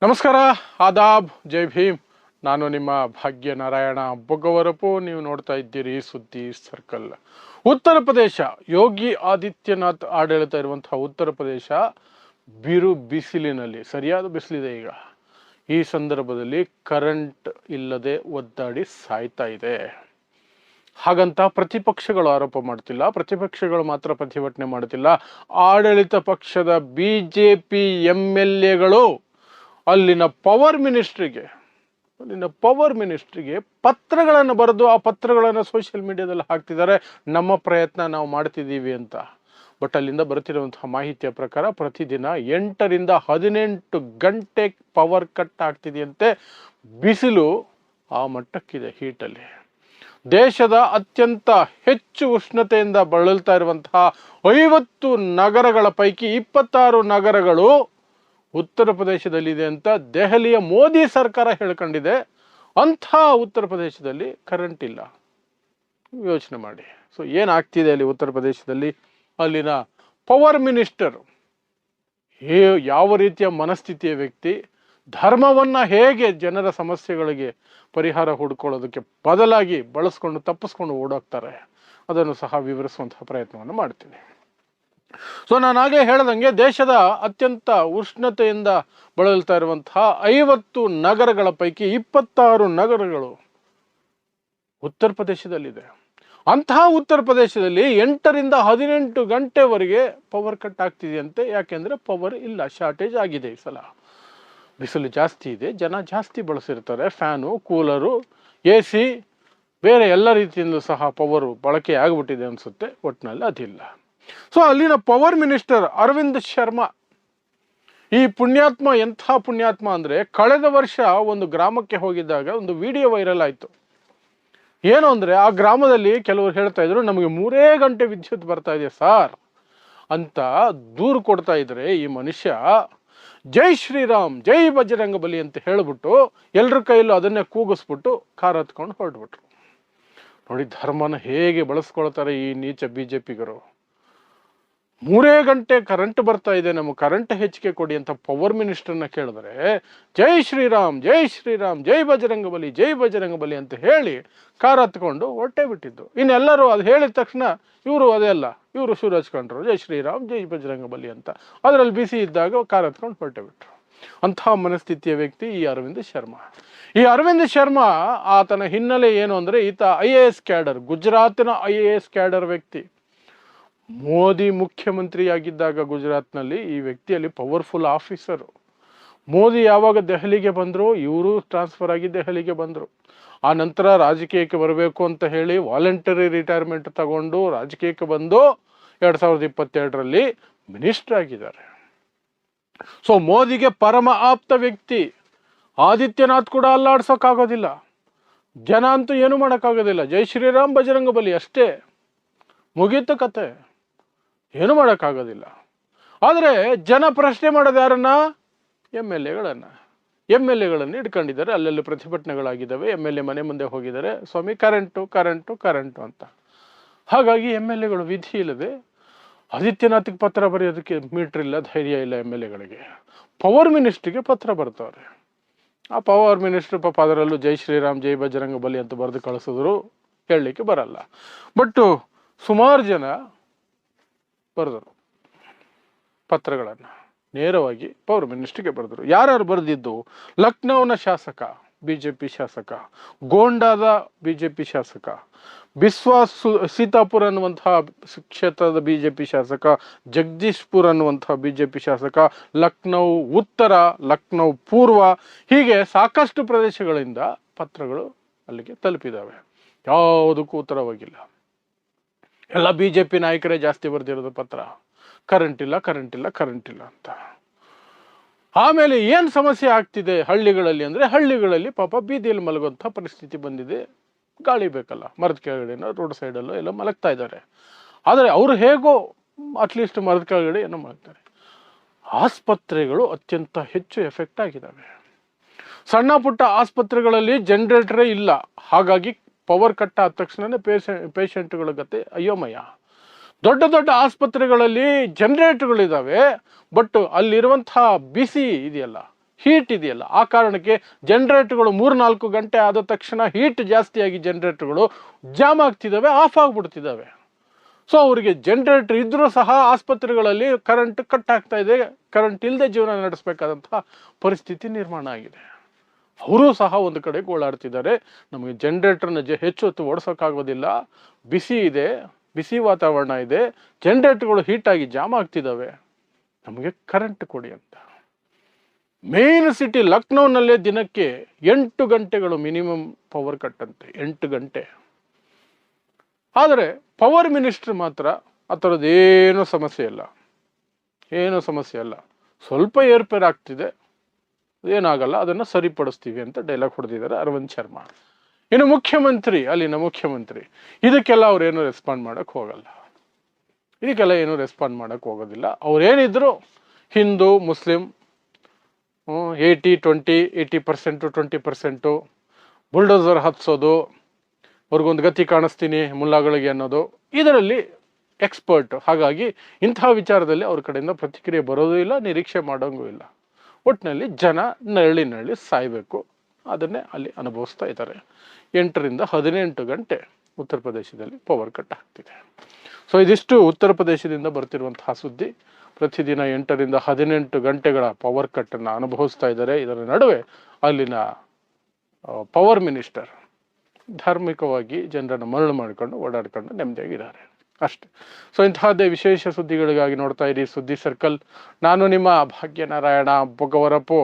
ನಮಸ್ಕಾರ, ಆದಾಬ್, ಜೈ ಭೀಮ್. ನಾನು ನಿಮ್ಮ ಭಾಗ್ಯನಾರಾಯಣ ಬೊಗ್ಗವರಪು. ನೀವು ನೋಡ್ತಾ ಇದ್ದೀರಿ ಸುದ್ದಿ ಸರ್ಕಲ್. ಉತ್ತರ ಪ್ರದೇಶ, ಯೋಗಿ ಆದಿತ್ಯನಾಥ್ ಆಡಳಿತ ಇರುವಂತಹ ಉತ್ತರ ಪ್ರದೇಶ ಬಿರು ಬಿಸಿಲಿನಲ್ಲಿ, ಸರಿಯಾದ ಬಿಸಿಲಿದೆ ಈಗ. ಈ ಸಂದರ್ಭದಲ್ಲಿ ಕರೆಂಟ್ ಇಲ್ಲದೆ ಒದ್ದಾಡಿ ಸಾಯ್ತಾ ಇದೆ. ಹಾಗಂತ ಪ್ರತಿಪಕ್ಷಗಳು ಆರೋಪ ಮಾಡ್ತಿಲ್ಲ, ಪ್ರತಿಪಕ್ಷಗಳು ಮಾತ್ರ ಪ್ರತಿಭಟನೆ ಮಾಡ್ತಿಲ್ಲ. ಆಡಳಿತ ಪಕ್ಷದ BJP MLAಗಳು ಅಲ್ಲಿನ ಪವರ್ ಮಿನಿಸ್ಟ್ರಿಗೆ ಪತ್ರಗಳನ್ನು ಬರೆದು ಆ ಪತ್ರಗಳನ್ನು ಸೋಷಿಯಲ್ ಮೀಡಿಯಾದಲ್ಲಿ ಹಾಕ್ತಿದ್ದಾರೆ. ನಮ್ಮ ಪ್ರಯತ್ನ ನಾವು ಮಾಡ್ತಿದ್ದೀವಿ ಅಂತ. ಬಟ್ ಅಲ್ಲಿಂದ ಬರ್ತಿರುವಂತಹ ಮಾಹಿತಿಯ ಪ್ರಕಾರ ಪ್ರತಿದಿನ 8 ರಿಂದ 18 ಗಂಟೆ ಪವರ್ ಕಟ್ ಆಗ್ತಿದೆಯಂತೆ. ಬಿಸಿಲು ಆ ಮಟ್ಟಕ್ಕಿದೆ. ಹೀಟಲ್ಲಿ ದೇಶದ ಅತ್ಯಂತ ಹೆಚ್ಚು ಉಷ್ಣತೆಯಿಂದ ಬಳಲ್ತಾ ಇರುವಂತಹ 50 ನಗರಗಳ ಪೈಕಿ 26 ನಗರಗಳು ಉತ್ತರ ಪ್ರದೇಶದಲ್ಲಿದೆ ಅಂತ ದೆಹಲಿಯ ಮೋದಿ ಸರ್ಕಾರ ಹೇಳ್ಕೊಂಡಿದೆ. ಅಂಥ ಉತ್ತರ ಪ್ರದೇಶದಲ್ಲಿ ಕರೆಂಟ್ ಇಲ್ಲ. ಯೋಚನೆ ಮಾಡಿ. ಸೊ ಏನಾಗ್ತಿದೆ ಅಲ್ಲಿ ಉತ್ತರ ಪ್ರದೇಶದಲ್ಲಿ? ಅಲ್ಲಿನ ಪವರ್ ಮಿನಿಸ್ಟರ್ ಯಾವ ರೀತಿಯ ಮನಸ್ಥಿತಿಯ ವ್ಯಕ್ತಿ, ಧರ್ಮವನ್ನು ಹೇಗೆ ಜನರ ಸಮಸ್ಯೆಗಳಿಗೆ ಪರಿಹಾರ ಹುಡ್ಕೊಳ್ಳೋದಕ್ಕೆ ಬದಲಾಗಿ ತಪ್ಪಿಸ್ಕೊಂಡು ಓಡೋಗ್ತಾರೆ, ಅದನ್ನು ಸಹ ವಿವರಿಸುವಂತಹ ಪ್ರಯತ್ನವನ್ನು ಮಾಡ್ತೀನಿ. ಸೊ ನಾನಾಗಲೇ ಹೇಳ್ದಂಗೆ ದೇಶದ ಅತ್ಯಂತ ಉಷ್ಣತೆಯಿಂದ ಬಳಲ್ತಾ ಇರುವಂತಹ 50 ನಗರಗಳ ಪೈಕಿ 26 ನಗರಗಳು ಉತ್ತರ ಪ್ರದೇಶದಲ್ಲಿದೆ. ಅಂತಹ ಉತ್ತರ ಪ್ರದೇಶದಲ್ಲಿ 8 ರಿಂದ 18 ಗಂಟೆವರೆಗೆ ಪವರ್ ಕಟ್ ಆಗ್ತಿದೆಯಂತೆ. ಯಾಕೆಂದ್ರೆ ಪವರ್ ಇಲ್ಲ, ಶಾರ್ಟೇಜ್ ಆಗಿದೆ. ಈ ಸಲ ಬಿಸಿಲು ಜಾಸ್ತಿ ಇದೆ, ಜನ ಜಾಸ್ತಿ ಬಳಸಿರ್ತಾರೆ. ಫ್ಯಾನು, ಕೂಲರು, AC, ಬೇರೆ ಎಲ್ಲ ರೀತಿಯಿಂದಲೂ ಸಹ ಪವರು ಬಳಕೆ ಆಗ್ಬಿಟ್ಟಿದೆ ಅನ್ಸುತ್ತೆ. ಒಟ್ಟಿನಲ್ಲಿ ಅದಿಲ್ಲ. ಸೊ ಅಲ್ಲಿನ ಪವರ್ ಮಿನಿಸ್ಟರ್ ಅರವಿಂದ್ ಶರ್ಮಾ, ಈ ಪುಣ್ಯಾತ್ಮ ಎಂಥ ಪುಣ್ಯಾತ್ಮ ಅಂದ್ರೆ, ಕಳೆದ ವರ್ಷ ಒಂದು ಗ್ರಾಮಕ್ಕೆ ಹೋಗಿದ್ದಾಗ ಒಂದು ವಿಡಿಯೋ ವೈರಲ್ ಆಯ್ತು. ಏನು ಅಂದ್ರೆ, ಆ ಗ್ರಾಮದಲ್ಲಿ ಕೆಲವರು ಹೇಳ್ತಾ ಇದ್ರು, ನಮಗೆ 3 ಗಂಟೆ ವಿದ್ಯುತ್ ಬರ್ತಾ ಇದೆ ಸಾರ್ ಅಂತ ದೂರು ಕೊಡ್ತಾ ಇದ್ರೆ, ಈ ಮನುಷ್ಯ ಜೈ ಶ್ರೀರಾಮ್, ಜೈ ಬಜರಂಗ ಬಲಿ ಅಂತ ಹೇಳ್ಬಿಟ್ಟು ಎಲ್ರ ಕೈಯಲ್ಲೂ ಅದನ್ನೇ ಕೂಗಿಸ್ಬಿಟ್ಟು ಕಾರ್ ಹತ್ಕೊಂಡು ಹೊರಟ್ಬಿಟ್ರು. ನೋಡಿ ಧರ್ಮನ ಹೇಗೆ ಬಳಸ್ಕೊಳ್ತಾರೆ ಈ ನೀಚ BJPಗರು. 3 ಗಂಟೆ ಕರೆಂಟ್ ಬರ್ತಾ ಇದೆ, ನಮಗೆ ಕರೆಂಟ್ ಹೆಚ್ಚಿಗೆ ಕೊಡಿ ಅಂತ ಪವರ್ ಮಿನಿಸ್ಟರ್ನ ಕೇಳಿದ್ರೆ, ಜೈ ಶ್ರೀರಾಮ್, ಜೈ ಶ್ರೀರಾಮ್, ಜೈ ಬಜರಂಗ ಬಲಿ, ಜೈ ಬಜರಂಗ ಬಲಿ ಅಂತ ಹೇಳಿ ಕಾರ್ ಹತ್ಕೊಂಡು ಹೊಟ್ಟೆ ಬಿಟ್ಟಿದ್ದು. ಇನ್ನೆಲ್ಲರೂ ಅದು ಹೇಳಿದ ತಕ್ಷಣ ಇವರು ಶುರು ಹಚ್ಕೊಂಡ್ರು, ಜೈ ಶ್ರೀರಾಮ್, ಜೈ ಬಜರಂಗ ಬಲಿ ಅಂತ. ಅದರಲ್ಲಿ ಬಿಸಿ ಇದ್ದಾಗ ಕಾರ್ ಹತ್ಕೊಂಡು ಹೊಟ್ಟೆ ಬಿಟ್ರು. ಅಂತಹ ಮನಸ್ಥಿತಿಯ ವ್ಯಕ್ತಿ ಈ ಅರವಿಂದ್ ಶರ್ಮಾ. ಈ ಅರವಿಂದ್ ಶರ್ಮಾ, ಆತನ ಹಿನ್ನೆಲೆ ಏನು ಅಂದ್ರೆ, ಈತ IAS ಕ್ಯಾಡರ್, ಗುಜರಾತಿನ IAS ಕ್ಯಾಡರ್ ವ್ಯಕ್ತಿ. ಮೋದಿ ಮುಖ್ಯಮಂತ್ರಿಯಾಗಿದ್ದಾಗ ಗುಜರಾತ್ನಲ್ಲಿ ಈ ವ್ಯಕ್ತಿಯಲ್ಲಿ ಪವರ್ಫುಲ್ ಆಫೀಸರು. ಮೋದಿ ಯಾವಾಗ ದೆಹಲಿಗೆ ಬಂದ್ರು, ಇವರು ಟ್ರಾನ್ಸ್ಫರ್ ಆಗಿ ದೆಹಲಿಗೆ ಬಂದರು. ಆ ನಂತರ ರಾಜಕೀಯಕ್ಕೆ ಬರಬೇಕು ಅಂತ ಹೇಳಿ ವಾಲಂಟರಿ ರಿಟೈರ್ಮೆಂಟ್ ತಗೊಂಡು ರಾಜಕೀಯಕ್ಕೆ ಬಂದು 2022ರಲ್ಲಿ ಮಿನಿಸ್ಟರ್ ಆಗಿದ್ದಾರೆ. ಸೊ ಮೋದಿಗೆ ಪರಮ ಆಪ್ತ ವ್ಯಕ್ತಿ. ಆದಿತ್ಯನಾಥ್ ಕೂಡ ಅಲ್ಲಾಡ್ಸೋಕ್ಕಾಗೋದಿಲ್ಲ. ಜನ ಅಂತೂ ಏನು ಮಾಡೋಕ್ಕಾಗೋದಿಲ್ಲ. ಜೈ ಶ್ರೀರಾಮ್, ಬಜರಂಗ ಬಲಿ ಅಷ್ಟೇ, ಮುಗೀತು ಕತೆ, ಏನು ಮಾಡೋಕ್ಕಾಗೋದಿಲ್ಲ. ಆದರೆ ಜನ ಪ್ರಶ್ನೆ ಮಾಡೋದು ಯಾರನ್ನ? MLAಗಳನ್ನು ಇಟ್ಕೊಂಡಿದ್ದಾರೆ. ಅಲ್ಲೆಲ್ಲಿ ಪ್ರತಿಭಟನೆಗಳಾಗಿದ್ದಾವೆ. MLA ಮನೆ ಮುಂದೆ ಹೋಗಿದ್ದಾರೆ, ಸ್ವಾಮಿ ಕರೆಂಟು ಅಂತ. ಹಾಗಾಗಿ MLAಗಳು ವಿಧಿ ಇಲ್ಲದೆ ಆದಿತ್ಯನಾಥ್ಗೆ ಪತ್ರ ಬರೆಯೋದಕ್ಕೆ ಮೀಟ್ರ್ ಇಲ್ಲ, ಧೈರ್ಯ ಇಲ್ಲ MLAಗಳಿಗೆ. ಪವರ್ ಮಿನಿಸ್ಟ್ರಿಗೆ ಪತ್ರ ಬರ್ತಾರೆ. ಆ ಪವರ್ ಮಿನಿಸ್ಟರ್ ಪಾಪ ಅದರಲ್ಲೂ ಜೈ ಶ್ರೀರಾಮ್, ಜೈ ಬಜರಂಗ ಬಲಿ ಅಂತ ಬರೆದು ಕಳಿಸಿದ್ರು, ಹೇಳಲಿಕ್ಕೆ ಬರಲ್ಲ. ಬಟ್ ಸುಮಾರು ಜನ ಬರೆದರು ಪತ್ರಗಳನ್ನು, ನೇರವಾಗಿ ಪವರ್ ಮಿನಿಸ್ಟ್ರಿಗೆ ಬರೆದರು. ಯಾರ್ಯಾರು ಬರೆದಿದ್ದು? ಲಕ್ನೋನ ಶಾಸಕ, BJP ಶಾಸಕ, ಗೋಂಡಾದ BJP ಶಾಸಕ, ಬಿಸ್ವಾಸ್ ಸೀತಾಪುರ್ ಅನ್ನುವಂತಹ ಕ್ಷೇತ್ರದ BJP ಶಾಸಕ, ಜಗದೀಶ್ಪುರ್ ಅನ್ನುವಂತಹ BJP ಶಾಸಕ, ಲಕ್ನೌ ಉತ್ತರ, ಲಕ್ನೌ ಪೂರ್ವ, ಹೀಗೆ ಸಾಕಷ್ಟು ಪ್ರದೇಶಗಳಿಂದ ಪತ್ರಗಳು ಅಲ್ಲಿಗೆ ತಲುಪಿದ್ದಾವೆ. ಯಾವುದಕ್ಕೂ ಉತ್ತರವಾಗಿಲ್ಲ. ಎಲ್ಲ BJP ನಾಯಕರೇ ಜಾಸ್ತಿ ಬರೆದಿರೋದು ಪತ್ರ, ಕರೆಂಟ್ ಇಲ್ಲ ಅಂತ. ಆಮೇಲೆ ಏನು ಸಮಸ್ಯೆ ಆಗ್ತಿದೆ ಹಳ್ಳಿಗಳಲ್ಲಿ ಅಂದರೆ, ಹಳ್ಳಿಗಳಲ್ಲಿ ಪಾಪ ಬೀದಿಯಲ್ಲಿ ಮಲಗುವಂಥ ಪರಿಸ್ಥಿತಿ ಬಂದಿದೆ. ಗಾಳಿ ಬೇಕಲ್ಲ, ಮರದ ಕೆಳಗಡೆನೋ ರೋಡ್ ಸೈಡಲ್ಲೋ ಎಲ್ಲ ಮಲಗ್ತಾ ಇದ್ದಾರೆ. ಆದರೆ ಅವರು ಹೇಗೋ ಅಟ್ಲೀಸ್ಟ್ ಮರದ ಕೆಳಗಡೆ ಏನೋ ಮಲಗ್ತಾರೆ. ಆಸ್ಪತ್ರೆಗಳು ಅತ್ಯಂತ ಹೆಚ್ಚು ಎಫೆಕ್ಟ್ ಆಗಿದ್ದಾವೆ. ಸಣ್ಣ ಪುಟ್ಟ ಆಸ್ಪತ್ರೆಗಳಲ್ಲಿ ಜನರೇಟರೇ ಇಲ್ಲ. ಹಾಗಾಗಿ ಪವರ್ ಕಟ್ ಆದ ತಕ್ಷಣನೇ ಪೇಷಂಟ್ಗಳ ಗತೆ ಅಯ್ಯೋಮಯ. ದೊಡ್ಡ ದೊಡ್ಡ ಆಸ್ಪತ್ರೆಗಳಲ್ಲಿ ಜನರೇಟರ್ಗಳಿದ್ದಾವೆ, ಬಟ್ ಅಲ್ಲಿರುವಂತಹ ಬಿಸಿ ಇದೆಯಲ್ಲ, ಹೀಟ್ ಇದೆಯಲ್ಲ, ಆ ಕಾರಣಕ್ಕೆ ಜನರೇಟರ್ಗಳು 3-4 ಗಂಟೆ ಆದ ತಕ್ಷಣ ಹೀಟ್ ಜಾಸ್ತಿಯಾಗಿ ಜನರೇಟರ್ಗಳು ಜಾಮ್ ಆಗ್ತಿದ್ದಾವೆ, ಆಫ್ ಆಗಿಬಿಡ್ತಿದ್ದಾವೆ. ಸೊ ಅವರಿಗೆ ಜನರೇಟರ್ ಇದ್ರೂ ಸಹ ಆಸ್ಪತ್ರೆಗಳಲ್ಲಿ ಕರೆಂಟ್ ಕಟ್ ಆಗ್ತಾ ಇದೆ, ಕರೆಂಟ್ ಇಲ್ಲದೆ ಜೀವನ ನಡೆಸಬೇಕಾದಂತಹ ಪರಿಸ್ಥಿತಿ ನಿರ್ಮಾಣ ಆಗಿದೆ. ಅವರು ಸಹ ಒಂದು ಕಡೆ ಗೋಳಾಡ್ತಿದ್ದಾರೆ, ನಮಗೆ ಜನರೇಟರ್ನ ಹೆಚ್ಚು ಹೊತ್ತು ಓಡಿಸೋಕ್ಕಾಗೋದಿಲ್ಲ, ಬಿಸಿ ಇದೆ, ಬಿಸಿ ವಾತಾವರಣ ಇದೆ, ಜನರೇಟರ್ಗಳು ಹೀಟಾಗಿ ಜಾಮ್ ಆಗ್ತಿದ್ದಾವೆ, ನಮಗೆ ಕರೆಂಟ್ ಕೊಡಿ ಅಂತ. ಮೇನ್ ಸಿಟಿ ಲಕ್ನೋನಲ್ಲೇ ದಿನಕ್ಕೆ 8 ಗಂಟೆಗಳು ಮಿನಿಮಮ್ ಪವರ್ ಕಟ್ ಅಂತೆ, 8 ಗಂಟೆ. ಆದರೆ ಪವರ್ ಮಿನಿಸ್ಟರ್ ಮಾತ್ರ ಆ ಥರದ್ದೇನೂ ಸಮಸ್ಯೆ ಇಲ್ಲ, ಏನೂ ಸಮಸ್ಯೆ ಇಲ್ಲ, ಸ್ವಲ್ಪ ಏರ್ಪೇರ್ ಆಗ್ತಿದೆ, ಏನಾಗಲ್ಲ, ಅದನ್ನು ಸರಿಪಡಿಸ್ತೀವಿ ಅಂತ ಡೈಲಾಗ್ ಹೊಡೆದಿದ್ದಾರೆ ಅರವಿಂದ್ ಶರ್ಮಾ. ಇನ್ನು ಮುಖ್ಯಮಂತ್ರಿ, ಅಲ್ಲಿನ ಮುಖ್ಯಮಂತ್ರಿ, ಇದಕ್ಕೆಲ್ಲ ಅವ್ರೇನು ರೆಸ್ಪಾಂಡ್ ಮಾಡೋಕ್ಕೆ ಹೋಗಲ್ಲ, ಇದಕ್ಕೆಲ್ಲ ಏನು ರೆಸ್ಪಾಂಡ್ ಮಾಡೋಕ್ಕೆ ಹೋಗೋದಿಲ್ಲ. ಅವ್ರೇನಿದ್ರು ಹಿಂದೂ ಮುಸ್ಲಿಂ 80-20, 80% 20%, ಬುಲ್ಡೋಸರ್ ಹತ್ಸೋದು, ಅವ್ರಿಗೊಂದು ಗತಿ ಕಾಣಿಸ್ತೀನಿ ಮುಲ್ಲಾಗಳಿಗೆ ಅನ್ನೋದು, ಇದರಲ್ಲಿ ಎಕ್ಸ್ಪರ್ಟ್. ಹಾಗಾಗಿ ಇಂತಹ ವಿಚಾರದಲ್ಲಿ ಅವ್ರ ಕಡೆಯಿಂದ ಪ್ರತಿಕ್ರಿಯೆ ಬರೋದೂ ಇಲ್ಲ, ನಿರೀಕ್ಷೆ ಮಾಡೋಂಗೂ ಇಲ್ಲ. ಒಟ್ಟಿನಲ್ಲಿ ಜನ ನರಳಿ ಸಾಯಬೇಕು, ಅದನ್ನೇ ಅಲ್ಲಿ ಅನುಭವಿಸ್ತಾ ಇದ್ದಾರೆ. 8ರಿಂದ 18 ಗಂಟೆ ಉತ್ತರ ಪ್ರದೇಶದಲ್ಲಿ ಪವರ್ ಕಟ್ ಆಗ್ತಿದೆ. ಸೊ ಇದಿಷ್ಟು ಉತ್ತರ ಪ್ರದೇಶದಿಂದ ಬರ್ತಿರುವಂತಹ ಸುದ್ದಿ. ಪ್ರತಿದಿನ 8ರಿಂದ 18 ಗಂಟೆಗಳ ಪವರ್ ಕಟ್ಟನ್ನು ಅನುಭವಿಸ್ತಾ ಇದ್ದಾರೆ. ಇದರ ನಡುವೆ ಅಲ್ಲಿನ ಪವರ್ ಮಿನಿಸ್ಟರ್ ಧಾರ್ಮಿಕವಾಗಿ ಜನರನ್ನು ಮರಳು ಮಾಡಿಕೊಂಡು ಓಡಾಡ್ಕೊಂಡು ನೆಮ್ಮದಿಯಾಗಿದ್ದಾರೆ ಅಷ್ಟೇ. ಸೊ ಇಂತಹದ್ದೇ ವಿಶೇಷ ಸುದ್ದಿಗಳಿಗಾಗಿ ನೋಡ್ತಾ ಇರಿ ಸುದ್ದಿ ಸರ್ಕಲ್. ನಾನು ನಿಮ್ಮ ಭಾಗ್ಯನಾರಾಯಣ ಬೊಗವರಪು.